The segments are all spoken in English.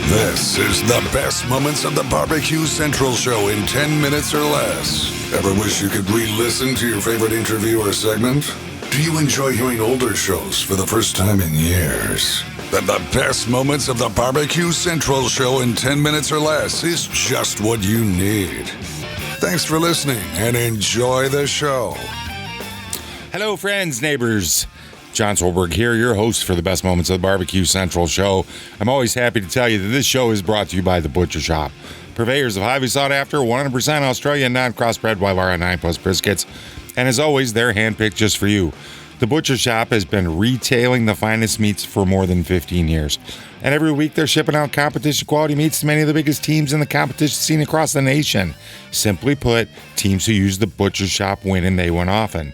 This is the best moments of the BBQ Central Show in 10 minutes or less. Ever wish you could re-listen to your favorite interview or segment? Do you enjoy hearing older shows for the first time in years? Then the best moments of the BBQ Central Show in 10 minutes or less is just what you need. Thanks for listening and enjoy the show. Hello, friends, neighbors. John Solberg here, your host for the best moments of the BBQ Central Show. I'm always happy to tell you that this show is brought to you by The Butcher Shop, purveyors of highly sought after 100% Australian non-crossbred Wyvara 9 Plus briskets. And as always, they're handpicked just for you. The Butcher Shop has been retailing the finest meats for more than 15 years. And every week they're shipping out competition quality meats to many of the biggest teams in the competition scene across the nation. Simply put, teams who use the Butcher Shop win and they win often.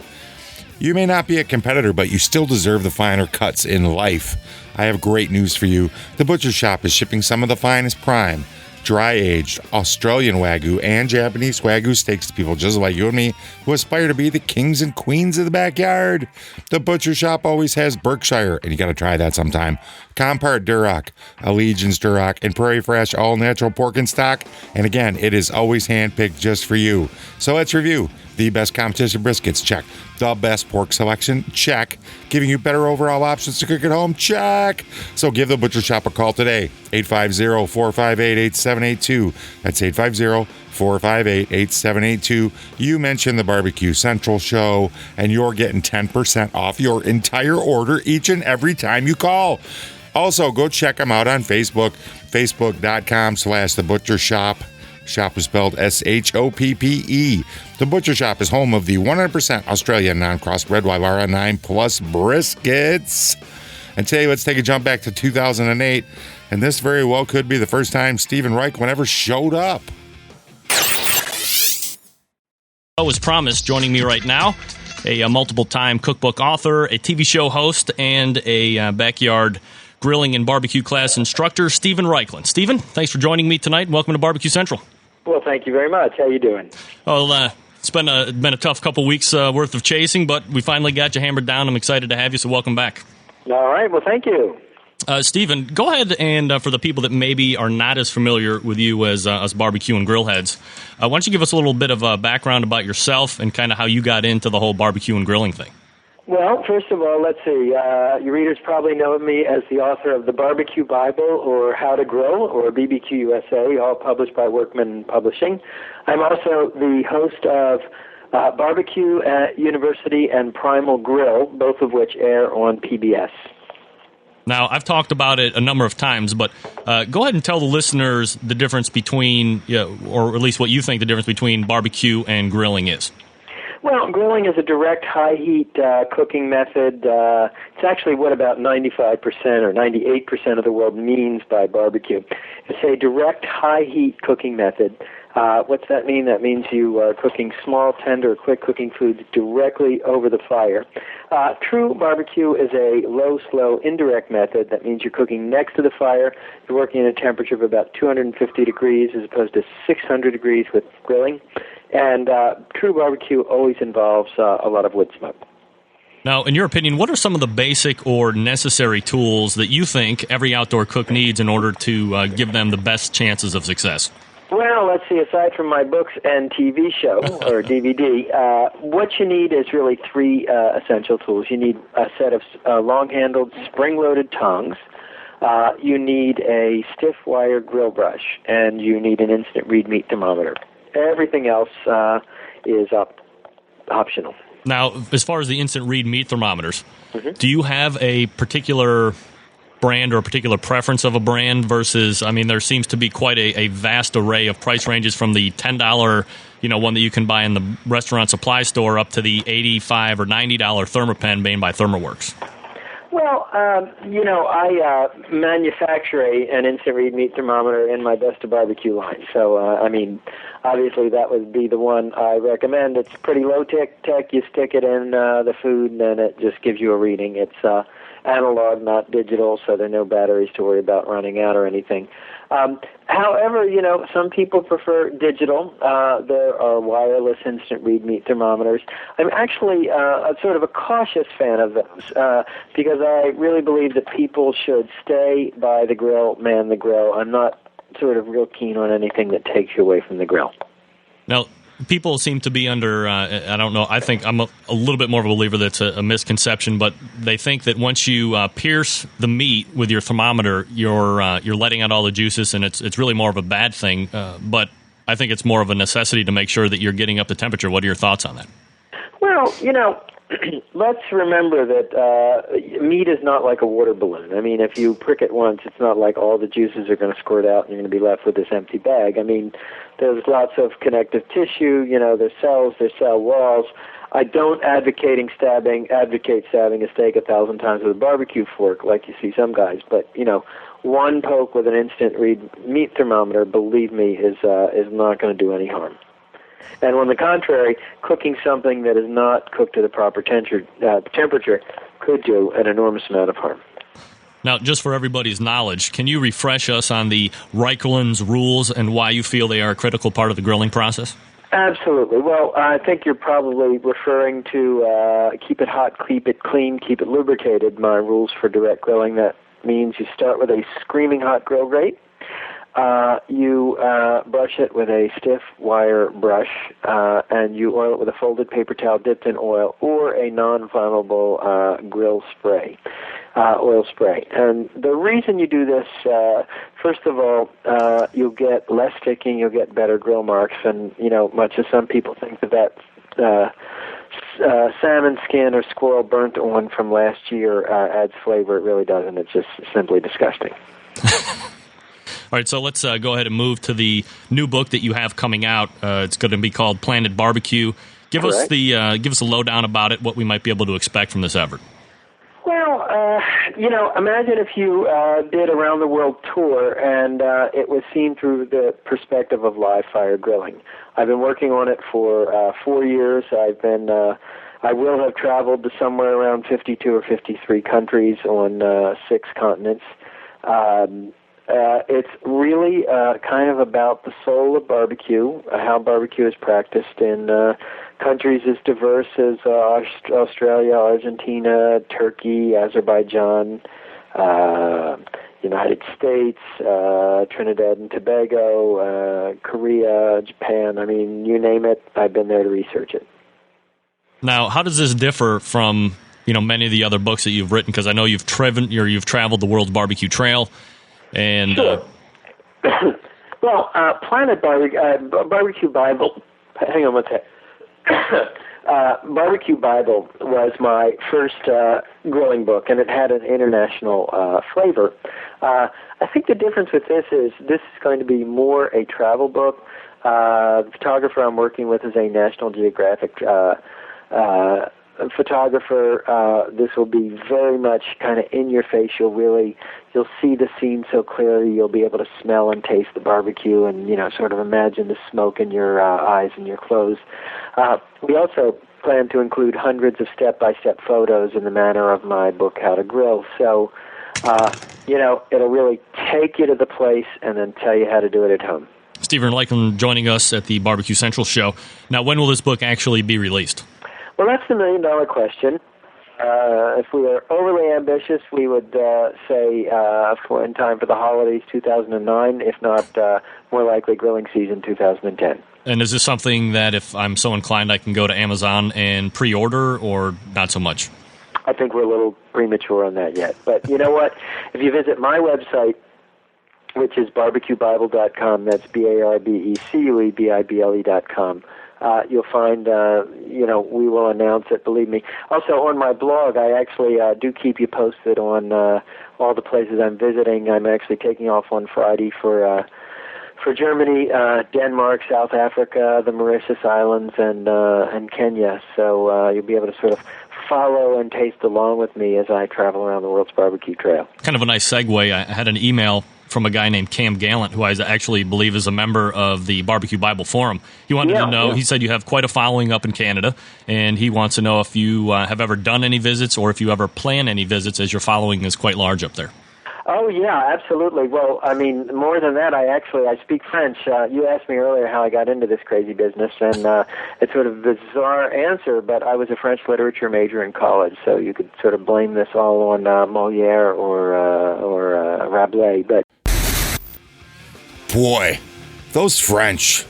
You may not be a competitor, but you still deserve the finer cuts in life. I have great news for you. The Butcher Shop is shipping some of the finest prime, dry-aged Australian Wagyu and Japanese Wagyu steaks to people just like you and me who aspire to be the kings and queens of the backyard. The Butcher Shop always has Berkshire, and you got to try that sometime, Compart Duroc, Allegiance Duroc, and Prairie Fresh all-natural pork in stock. And again, it is always handpicked just for you. So let's review. The best competition briskets, check. The best pork selection, check. Giving you better overall options to cook at home, check. So give the Butcher Shop a call today, 850-458-8782. That's 850-458-8782. You mentioned the BBQ Central Show, and you're getting 10% off your entire order each and every time you call. Also, go check them out on Facebook, facebook.com/The Butcher Shop. Shop is spelled S-H-O-P-P-E. The Butcher Shop is home of the 100% Australian non-crossbred Wyvara 9 Plus briskets. And today, let's take a jump back to 2008. And this very well could be the first time Stephen Reichlin ever showed up. As promised, joining me right now, a multiple-time cookbook author, a TV show host, and a backyard grilling and barbecue class instructor, Stephen Reichlin. Stephen, thanks for joining me tonight. Welcome to Barbecue Central. Well, thank you very much. How you doing? Well, it's been a tough couple weeks worth of chasing, but we finally got you hammered down. I'm excited to have you, so welcome back. All right. Well, thank you. Stephen, go ahead and for the people that maybe are not as familiar with you as us barbecue and grill heads, why don't you give us a little bit of a background about yourself and kind of how you got into the whole barbecue and grilling thing? Well, first of all, let's see. Your readers probably know me as the author of the Barbecue Bible or How to Grill or BBQ USA, all published by Workman Publishing. I'm also the host of Barbecue University and Primal Grill, both of which air on PBS. Now, I've talked about it a number of times, but go ahead and tell the listeners the difference between, or at least what you think the difference between barbecue and grilling is. Well, grilling is a direct high-heat cooking method. It's actually what about 95% or 98% of the world means by barbecue. It's a direct high-heat cooking method. What's that mean? That means you are cooking small, tender, quick-cooking foods directly over the fire. True barbecue is a low, slow, indirect method. That means you're cooking next to the fire. You're working at a temperature of about 250 degrees as opposed to 600 degrees with grilling. And true barbecue always involves a lot of wood smoke. Now, in your opinion, what are some of the basic or necessary tools that you think every outdoor cook needs in order to give them the best chances of success? Well, let's see, aside from my books and TV show, or DVD, what you need is really three essential tools. You need a set of long-handled, spring-loaded tongs. You need a stiff wire grill brush, and you need an instant read meat thermometer. Everything else is optional. Now, as far as the instant read meat thermometers, do you have a particular brand or a particular preference of a brand versus, I mean, there seems to be quite a vast array of price ranges from the $10, one that you can buy in the restaurant supply store up to the $85 or $90 Thermapen made by ThermaWorks. Well, I manufacture an instant read meat thermometer in my Best of Barbecue line. So, obviously that would be the one I recommend. It's pretty low-tech. You stick it in the food, and then it just gives you a reading. It's analog, not digital, so there are no batteries to worry about running out or anything. However, some people prefer digital. There are wireless instant read meat thermometers. I'm actually sort of a cautious fan of those because I really believe that people should stay by the grill, man the grill. I'm not sort of real keen on anything that takes you away from the grill. Now, people seem to be under, I don't know, I think I'm a little bit more of a believer that's a misconception, but they think that once you pierce the meat with your thermometer, you're letting out all the juices, and it's really more of a bad thing. But I think it's more of a necessity to make sure that you're getting up the temperature. What are your thoughts on that? Well, let's remember that meat is not like a water balloon. I mean, if you prick it once, it's not like all the juices are going to squirt out and you're going to be left with this empty bag. I mean, there's lots of connective tissue, there's cells, there's cell walls. I don't advocate stabbing a steak 1,000 times with a barbecue fork like you see some guys, but, one poke with an instant read meat thermometer, believe me, is not going to do any harm. And on the contrary, cooking something that is not cooked to the proper temperature could do an enormous amount of harm. Now, just for everybody's knowledge, can you refresh us on the Reichland's rules and why you feel they are a critical part of the grilling process? Absolutely. Well, I think you're probably referring to keep it hot, keep it clean, keep it lubricated, my rules for direct grilling. That means you start with a screaming hot grill grate. You brush it with a stiff wire brush, and you oil it with a folded paper towel dipped in oil or a non-flammable grill spray, oil spray. And the reason you do this, first of all, you'll get less sticking, you'll get better grill marks, and, much as some people think that salmon skin or squirrel burnt on from last year adds flavor, it really doesn't. It's just simply disgusting. All right, so let's go ahead and move to the new book that you have coming out. It's going to be called Planet BBQ. Give us a lowdown about it, what we might be able to expect from this effort. Well, imagine if you did a round-the-world tour and it was seen through the perspective of live-fire grilling. I've been working on it for 4 years. I will have traveled to somewhere around 52 or 53 countries on 6 continents. It's really kind of about the soul of barbecue, how barbecue is practiced in countries as diverse as Australia, Argentina, Turkey, Azerbaijan, United States, Trinidad and Tobago, Korea, Japan. I mean, you name it, I've been there to research it. Now, how does this differ from many of the other books that you've written? Because I know you've traveled the World Barbecue Trail. And sure. Well, Planet Barbecue Bible. Hang on one sec. Barbecue Bible was my first grilling book, and it had an international flavor. I think the difference with this is going to be more a travel book. The photographer I'm working with is a National Geographic photographer. This will be very much kind of in your face. You'll see the scene so clearly. You'll be able to smell and taste the barbecue, and sort of imagine the smoke in your eyes and your clothes. We also plan to include hundreds of step-by-step photos in the manner of my book, How to Grill. So, it'll really take you to the place and then tell you how to do it at home. Stephen Reichland joining us at the Barbecue Central show. Now, when will this book actually be released? Well, that's the million-dollar question. If we were overly ambitious, we would say in time for the holidays 2009, if not more likely grilling season 2010. And is this something that if I'm so inclined I can go to Amazon and pre-order, or not so much? I think we're a little premature on that yet. But you know what? If you visit my website, which is barbecuebible.com, that's BARBECUEBIBLE.com, you'll find, we will announce it, believe me. Also, on my blog, I actually do keep you posted on all the places I'm visiting. I'm actually taking off on Friday for Germany, Denmark, South Africa, the Mauritius Islands, and Kenya. So you'll be able to sort of follow and taste along with me as I travel around the world's barbecue trail. Kind of a nice segue. I had an email from a guy named Cam Gallant, who I actually believe is a member of the Barbecue Bible Forum. He wanted to know, he said you have quite a following up in Canada, and he wants to know if you have ever done any visits or if you ever plan any visits, as your following is quite large up there. Oh, yeah, absolutely. Well, I mean, more than that, I speak French. You asked me earlier how I got into this crazy business, and it's sort of a bizarre answer, but I was a French literature major in college, so you could sort of blame this all on Molière or Rabelais. But boy, those French,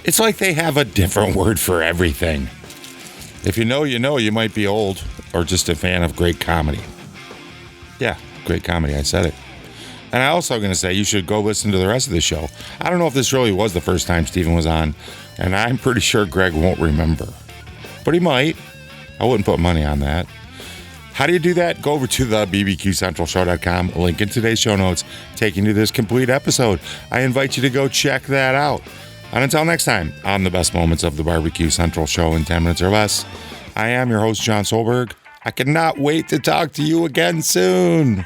it's like they have a different word for everything. If you know, you might be old or just a fan of great comedy. Yeah, great comedy, I said it. And I'm also going to say you should go listen to the rest of the show. I don't know if this really was the first time Stephen was on, and I'm pretty sure Greg won't remember. But he might. I wouldn't put money on that. How do you do that? Go over to the bbqcentralshow.com, link in today's show notes, taking you to this complete episode. I invite you to go check that out. And until next time, on the best moments of the Barbecue Central Show in 10 minutes or less, I am your host, John Solberg. I cannot wait to talk to you again soon.